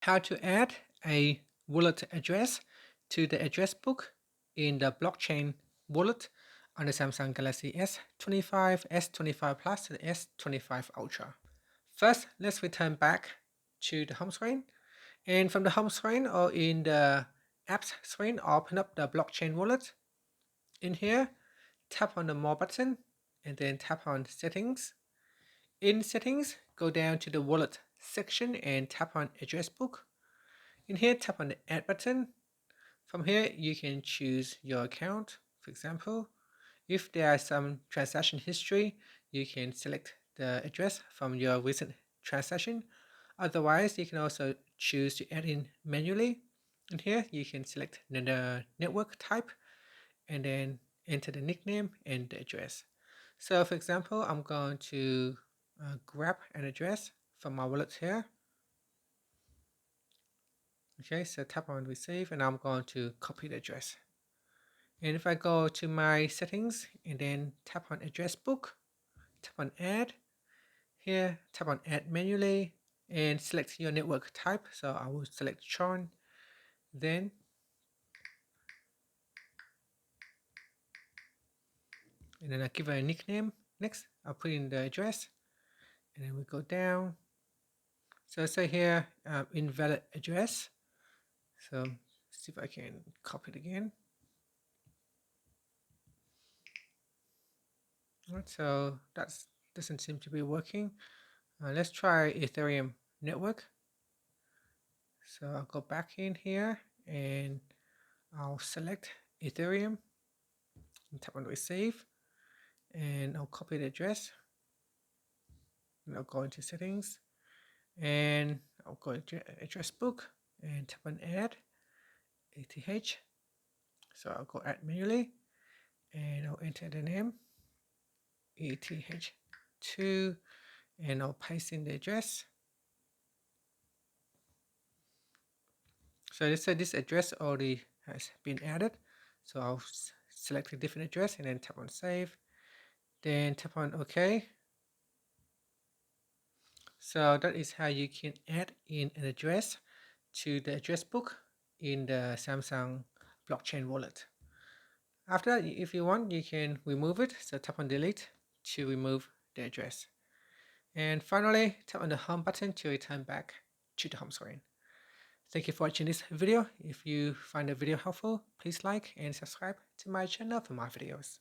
How to add a wallet address to the address book in the blockchain wallet on the Samsung Galaxy S25, S25 Plus, and S25 Ultra. First, let's return back to the home screen. And from the home screen or in the apps screen, open up the blockchain wallet. In here, tap on the More button and then tap on Settings. In Settings, go down to the Wallet section and tap on Address Book. In here, tap on the Add button. From here, you can choose your account. For example, if there are some transaction history, you can select the address from your recent transaction. Otherwise, you can also choose to add in manually. In here, you can select the network type and then enter the nickname and the address. So for example, I'm going to grab an address from my wallet here. Okay, so tap on receive and I'm going to copy the address. And if I go to my settings and then tap on address book, tap on add, here tap on add manually and select your network type. So I will select Tron, then and then I give it a nickname. Next, I'll put in the address and then we go down. So say here invalid address. So see if I can copy it again. Alright, so that doesn't seem to be working. Let's try Ethereum network. So I'll go back in here and I'll select Ethereum and tap on receive and I'll copy the address and I'll go into settings and I'll go into address book and tap on add ATH. So I'll go add manually and I'll enter the name ETH2 and I'll paste in the address. So let's say this address already has been added. So I'll select a different address and then tap on save. Then tap on OK. So that is how you can add in an address to the address book in the Samsung blockchain wallet. After that, if you want, you can remove it. So tap on delete to remove the address. And finally, tap on the home button to return back to the home screen. Thank you for watching this video. If you find the video helpful, please like and subscribe to my channel for more videos.